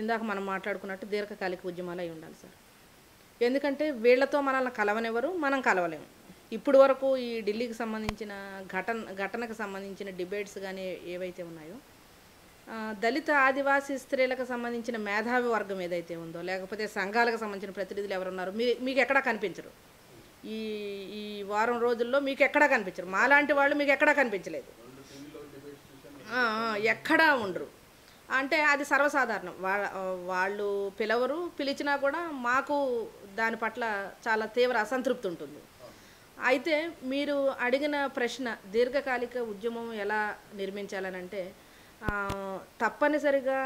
ఇందాక మనం మాట్లాడుకున్నట్టు దీర్ఘకాలిక ఉద్యమాలు అయి ఉండాలి సార్. ఎందుకంటే వీళ్ళతో మనల్ని కలవనివ్వరు, మనం కలవలేము. ఇప్పుడు వరకు ఈ ఢిల్లీకి సంబంధించిన ఘటనకు సంబంధించిన డిబేట్స్ కానీ ఏవైతే ఉన్నాయో, దళిత ఆదివాసీ స్త్రీలకు సంబంధించిన మేధావి వర్గం ఏదైతే ఉందో, లేకపోతే సంఘాలకు సంబంధించిన ప్రతినిధులు ఎవరున్నారు, మీకు ఎక్కడా కనిపించరు. ఈ ఈ వారం రోజుల్లో మీకు ఎక్కడా కనిపించరు. మాలాంటి వాళ్ళు మీకు ఎక్కడా కనిపించలేదు, ఎక్కడా ఉండరు. అంటే అది సర్వసాధారణం. వాళ్ళు పిలవరు, పిలిచినా కూడా మాకు దాని పట్ల చాలా తీవ్ర అసంతృప్తి ఉంటుంది. అయితే మీరు అడిగిన ప్రశ్న దీర్ఘకాలిక ఉద్యమం ఎలా నిర్మించాలనంటే, తప్పనిసరిగా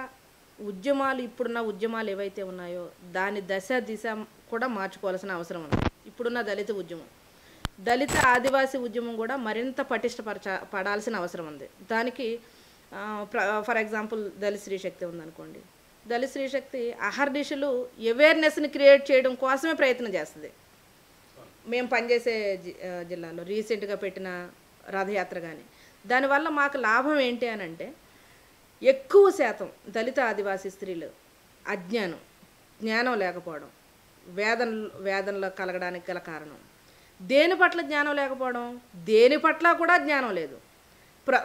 ఉద్యమాలు ఇప్పుడున్న ఉద్యమాలు ఏవైతే ఉన్నాయో దాని దశ దిశ కూడా మార్చుకోవాల్సిన అవసరం ఉంది. ఇప్పుడున్న దళిత ఉద్యమం, దళిత ఆదివాసీ ఉద్యమం కూడా మరింత పడాల్సిన అవసరం ఉంది. దానికి ఫర్ ఎగ్జాంపుల్ దళిత స్త్రీ శక్తి ఉందనుకోండి. దళిత స్త్రీ శక్తి అహర్నిశలు అవేర్నెస్ని క్రియేట్ చేయడం కోసమే ప్రయత్నం చేస్తుంది. మేము పనిచేసే జిల్లాలో రీసెంట్గా పెట్టిన రథయాత్ర కానీ, దానివల్ల మాకు లాభం ఏంటి అని అంటే, ఎక్కువ శాతం దళిత ఆదివాసీ స్త్రీలు జ్ఞానం లేకపోవడం, వేదనలు కలగడానికి గల కారణం దేని పట్ల జ్ఞానం లేకపోవడం, దేని పట్ల కూడా జ్ఞానం లేదు.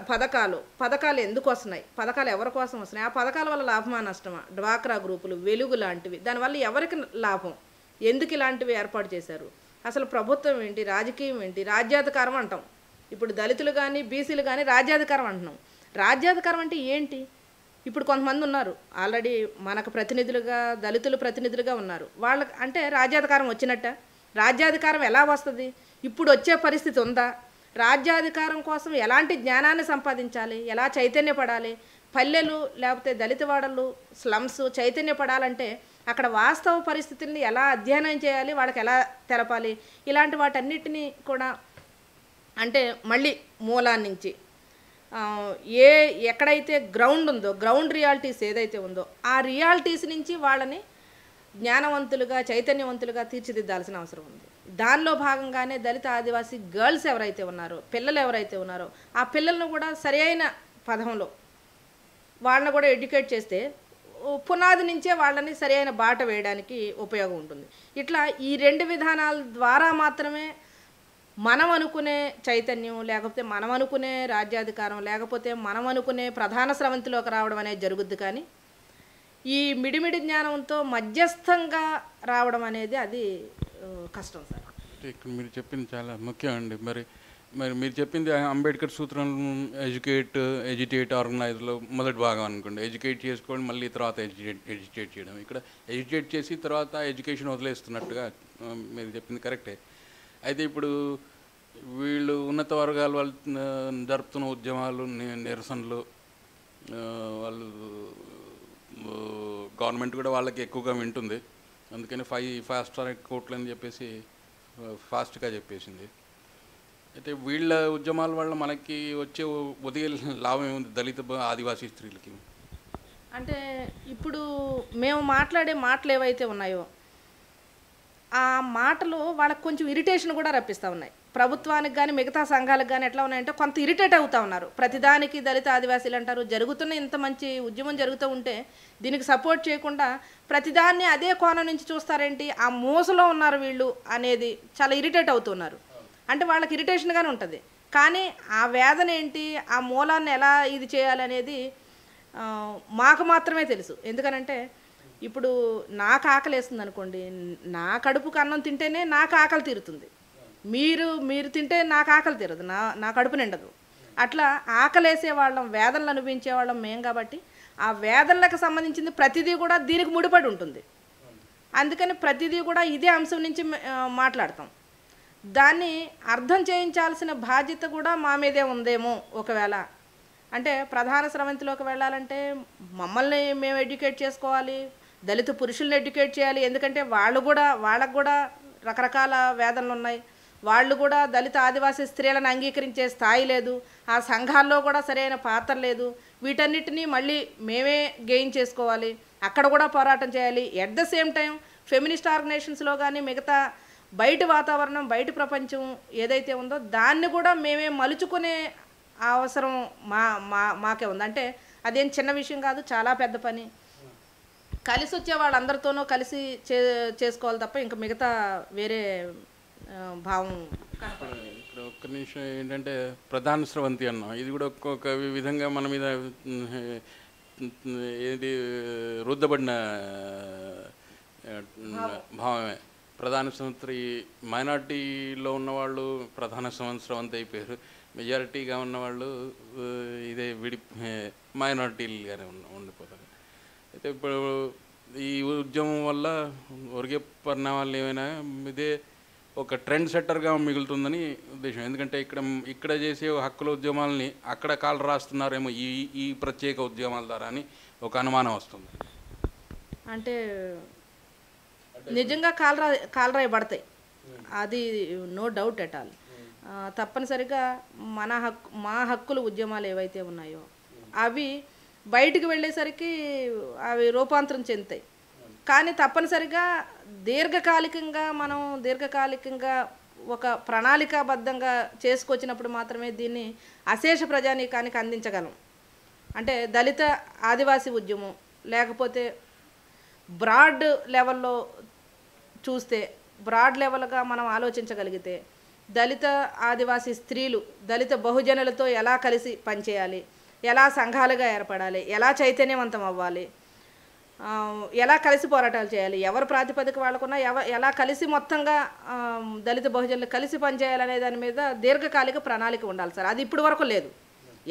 పథకాలు ఎందుకు వస్తున్నాయి, పథకాలు ఎవరి కోసం వస్తున్నాయి, ఆ పథకాల వల్ల లాభమా నష్టమా, డ్వాక్రా గ్రూపులు, వెలుగు లాంటివి, దానివల్ల ఎవరికి లాభం, ఎందుకు ఇలాంటివి ఏర్పాటు చేశారు, అసలు ప్రభుత్వం ఏంటి, రాజకీయం ఏంటి, రాజ్యాధికారం అంటాం. ఇప్పుడు దళితులు కానీ బీసీలు కానీ రాజ్యాధికారం అంటున్నాం. రాజ్యాధికారం అంటే ఏంటి? ఇప్పుడు కొంతమంది ఉన్నారు ఆల్రెడీ మనకు ప్రతినిధులుగా, దళితులు ప్రతినిధులుగా ఉన్నారు. వాళ్ళకి అంటే రాజ్యాధికారం వచ్చినట్ట? రాజ్యాధికారం ఎలా వస్తుంది? ఇప్పుడు వచ్చే పరిస్థితి ఉందా? రాజ్యాధికారం కోసం ఎలాంటి జ్ఞానాన్ని సంపాదించాలి, ఎలా చైతన్యపడాలి, పల్లెలు లేకపోతే దళిత వాడలు, స్లమ్స్ చైతన్యపడాలంటే అక్కడ వాస్తవ పరిస్థితుల్ని ఎలా అధ్యయనం చేయాలి, వాళ్ళకి ఎలా తెలపాలి, ఇలాంటి వాటన్నిటినీ కూడా అంటే మళ్ళీ మూలాన్ని నుంచి ఎక్కడైతే గ్రౌండ్ ఉందో, గ్రౌండ్ రియాలిటీస్ ఏదైతే ఉందో ఆ రియాలిటీస్ నుంచి వాళ్ళని జ్ఞానవంతులుగా, చైతన్యవంతులుగా తీర్చిదిద్దాల్సిన అవసరం ఉంది. దానిలో భాగంగానే దళిత ఆదివాసీ గర్ల్స్ ఎవరైతే ఉన్నారో, పిల్లలు ఎవరైతే ఉన్నారో, ఆ పిల్లలను కూడా సరైన పదంలో వాళ్ళని కూడా ఎడ్యుకేట్ చేస్తే పునాది నుంచే వాళ్ళని సరైన బాట వేయడానికి ఉపయోగం ఉంటుంది. ఇట్లా ఈ రెండు విధానాల ద్వారా మాత్రమే మనం అనుకునే చైతన్యం, లేకపోతే మనం అనుకునే రాజ్యాధికారం, లేకపోతే మనం అనుకునే ప్రధాన స్రవంతిలోకి రావడం అనేది జరుగుద్ది. కానీ ఈ మిడిమిడి జ్ఞానంతో మధ్యస్థంగా రావడం అనేది అది కష్టం సార్. ఇక్కడ మీరు చెప్పింది చాలా ముఖ్యం అండి. మరి మీరు చెప్పింది అంబేద్కర్ సూత్రం ఎడ్యుకేట్ ఆర్గనైజ్లో మొదటి భాగం అనుకోండి. ఎడ్యుకేట్ చేసుకోండి, మళ్ళీ తర్వాత ఎడ్యుకేట్ చేయడం. ఇక్కడ ఎడ్యుకేట్ చేసి తర్వాత ఎడ్యుకేషన్ వదిలేస్తున్నట్టుగా మీరు చెప్పింది కరెక్టే. అయితే ఇప్పుడు వీళ్ళు ఉన్నత వర్గాల వాళ్ళు జరుపుతున్న ఉద్యమాలు, నిరసనలు, వాళ్ళు గవర్నమెంట్ కూడా వాళ్ళకి ఎక్కువగా వింటుంది. అందుకని ఫాస్ట్ ట్రాక్ కోర్టులు అని చెప్పేసి ఫాస్ట్గా చెప్పేసింది. అయితే వీళ్ళ ఉద్యమాల వల్ల మనకి వచ్చే ఉదయ లాభం ఏముంది దళిత ఆదివాసీ స్త్రీలకి? అంటే ఇప్పుడు మేము మాట్లాడే మాటలు ఏవైతే ఉన్నాయో ఆ మాటలు వాళ్ళకి కొంచెం ఇరిటేషన్ కూడా రప్పిస్తూ ఉన్నాయి. ప్రభుత్వానికి కానీ మిగతా సంఘాలకు కానీ ఎట్లా ఉన్నాయంటే కొంత ఇరిటేట్ అవుతూ ఉన్నారు. ప్రతిదానికి దళిత ఆదివాసీలు అంటారు. జరుగుతున్న ఇంత మంచి ఉద్యమం జరుగుతూ ఉంటే దీనికి సపోర్ట్ చేయకుండా ప్రతిదాన్ని అదే కోణం నుంచి చూస్తారేంటి, ఆ మోసలో ఉన్నారు వీళ్ళు అనేది చాలా ఇరిటేట్ అవుతున్నారు. అంటే వాళ్ళకి ఇరిటేషన్గానే ఉంటుంది. కానీ ఆ వేదన ఏంటి, ఆ మూలాన్ని ఎలా ఇది చేయాలనేది మాకు మాత్రమే తెలుసు. ఎందుకనంటే ఇప్పుడు నాకు ఆకలి వేస్తుంది అనుకోండి, నా కడుపుకు అన్నం తింటేనే నాకు ఆకలి తీరుతుంది. మీరు తింటే నాకు ఆకలి తీరదు, నా కడుపు నిండదు. అట్లా ఆకలి వేసే వాళ్ళం, వేదనలు అనుభవించే వాళ్ళం మేము. కాబట్టి ఆ వేదనలకు సంబంధించింది ప్రతిదీ కూడా దీనికి ముడిపడి ఉంటుంది. అందుకని ప్రతిదీ కూడా ఇదే అంశం నుంచి మాట్లాడతాం. దాన్ని అర్థం చేయించాల్సిన బాధ్యత కూడా మా మీదే ఉందేమో. ఒకవేళ అంటే ప్రధాన స్రవంతిలోకి వెళ్ళాలంటే మమ్మల్ని మేము ఎడ్యుకేట్ చేసుకోవాలి, దళిత పురుషుల్ని ఎడ్యుకేట్ చేయాలి. ఎందుకంటే వాళ్ళకు కూడా రకరకాల వేదనలు ఉన్నాయి. వాళ్ళు కూడా దళిత ఆదివాసీ స్త్రీలను అంగీకరించే స్థాయి లేదు, ఆ సంఘాల్లో కూడా సరైన పాత్ర లేదు. వీటన్నిటినీ మళ్ళీ మేమే గెయిన్ చేసుకోవాలి, అక్కడ కూడా పోరాటం చేయాలి. At the same time feminist ఆర్గనైజేషన్స్లో కానీ మిగతా బయట వాతావరణం, బయట ప్రపంచం ఏదైతే ఉందో దాన్ని కూడా మేమే మలుచుకునే అవసరం మాకే ఉంది. అంటే అదేం చిన్న విషయం కాదు, చాలా పెద్ద పని. కలిసి వచ్చే వాళ్ళందరితోనూ కలిసి చేసుకోవాలి తప్ప ఇంకా మిగతా వేరే భావం కనపడదు. ఇక్కడ ఒక్క నిమిషం ఏంటంటే ప్రధాన స్రవంతి అన్నాం, ఇది కూడా ఒక్కొక్క విధంగా మన మీద ఏది రుద్దబడిన భావమే. ప్రధాన స్రవంతి మైనార్టీలో ఉన్నవాళ్ళు ప్రధాన స్రవంతి అయిపోయారు, మెజారిటీగా ఉన్నవాళ్ళు ఇదే మైనార్టీలుగానే ఉండిపోతారు. అయితే ఇప్పుడు ఈ ఉద్యమం వల్ల ఒరిగే పరిణామాలు ఏమైనా ఇదే ఒక ట్రెండ్ సెట్టర్గా మిగులుతుందని ఉద్దేశం. ఎందుకంటే ఇక్కడ చేసే హక్కుల ఉద్యమాలని అక్కడ కాలు రాస్తున్నారేమో ఈ ప్రత్యేక ఉద్యమాల ద్వారా అని ఒక అనుమానం వస్తుంది. అంటే నిజంగా కాలరాయబడతాయి, అది నో డౌట్ ఎట్ ఆల్. తప్పనిసరిగా మా హక్కుల ఉద్యమాలు ఏవైతే ఉన్నాయో అవి బయటికి వెళ్ళేసరికి అవి రూపాంతరం చెందుతాయి. కానీ తప్పనిసరిగా దీర్ఘకాలికంగా ఒక ప్రణాళికాబద్ధంగా చేసుకొచ్చినప్పుడు మాత్రమే దీన్ని అశేష ప్రజానీకానికి అందించగలం. అంటే దళిత ఆదివాసీ ఉద్యమం లేకపోతే బ్రాడ్ లెవెల్లో చూస్తే, బ్రాడ్ లెవెల్గా మనం ఆలోచించగలిగితే దళిత ఆదివాసీ స్త్రీలు దళిత బహుజనులతో ఎలా కలిసి పనిచేయాలి, ఎలా సంఘాలుగా ఏర్పడాలి, ఎలా చైతన్యవంతం అవ్వాలి, ఎలా కలిసి పోరాటాలు చేయాలి, ఎవరు ప్రాతిపదిక వాళ్ళకున్నా ఎలా కలిసి మొత్తంగా దళిత బహుజనులు కలిసి పనిచేయాలనే దాని మీద దీర్ఘకాలిక ప్రణాళిక ఉండాలి సార్. అది ఇప్పటి వరకు లేదు.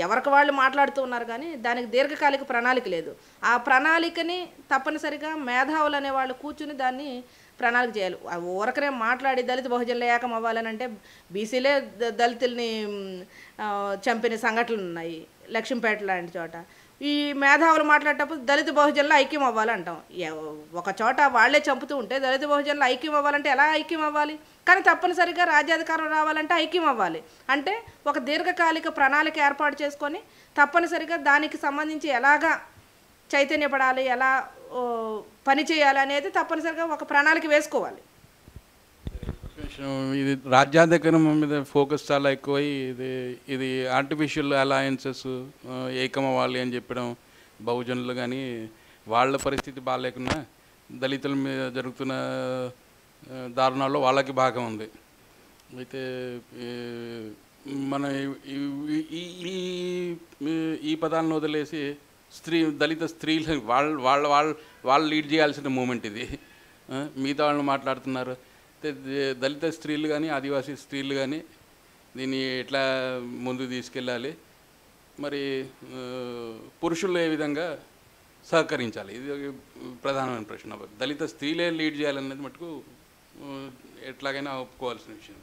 ఎవరికి వాళ్ళు మాట్లాడుతూ ఉన్నారు కానీ దానికి దీర్ఘకాలిక ప్రణాళిక లేదు. ఆ ప్రణాళికని తప్పనిసరిగా మేధావులు అనేవాళ్ళు కూర్చుని దాన్ని ప్రణాళిక చేయాలి. ఊరకనే మాట్లాడి దళిత బహుజనులు ఏకం అవ్వాలని అంటే బీసీలే దళితుల్ని చంపిన సంఘటనలు ఉన్నాయి లక్ష్మీపేట లాంటి చోట. ఈ మేధావులు మాట్లాడేటప్పుడు దళిత బహుజనులు ఐక్యం అవ్వాలంటాం. ఒక చోట వాళ్లే చంపుతూ ఉంటే దళిత బహుజనులు ఐక్యం అవ్వాలంటే ఎలా ఐక్యం అవ్వాలి? కానీ తప్పనిసరిగా రాజ్యాధికారం రావాలంటే ఐక్యం అవ్వాలి. అంటే ఒక దీర్ఘకాలిక ప్రణాళిక ఏర్పాటు చేసుకొని తప్పనిసరిగా దానికి సంబంధించి ఎలాగా చైతన్యపడాలి, ఎలా పని చేయాలి అనేది తప్పనిసరిగా ఒక ప్రణాళిక వేసుకోవాలి. ఇది రాజ్యాధికారం మీద ఫోకస్ చాలా ఎక్కువై ఇది ఆర్టిఫిషియల్ అలయన్సెస్ ఏకం అవ్వాలి అని చెప్పడం, బహుజనులు కానీ వాళ్ళ పరిస్థితి బాగాలేకున్నా దళితుల మీద జరుగుతున్న దారుణాల్లో వాళ్ళకి భాగం ఉంది. అయితే మన ఈ పదాలను వదిలేసి దళిత స్త్రీలు వాళ్ళు లీడ్ చేయాల్సిన మూమెంట్ ఇది. మిగతా వాళ్ళు మాట్లాడుతున్నారు. దళిత స్త్రీలు కానీ ఆదివాసీ స్త్రీలు కానీ దీన్ని ఎట్లా ముందుకు తీసుకెళ్ళాలి, మరి పురుషులు ఏ విధంగా సహకరించాలి, ఇది ప్రధానమైన ప్రశ్న. దళిత స్త్రీలే లీడ్ చేయాలనేది మటుకు ఎట్లాగైనా ఒప్పుకోవాల్సిన విషయం.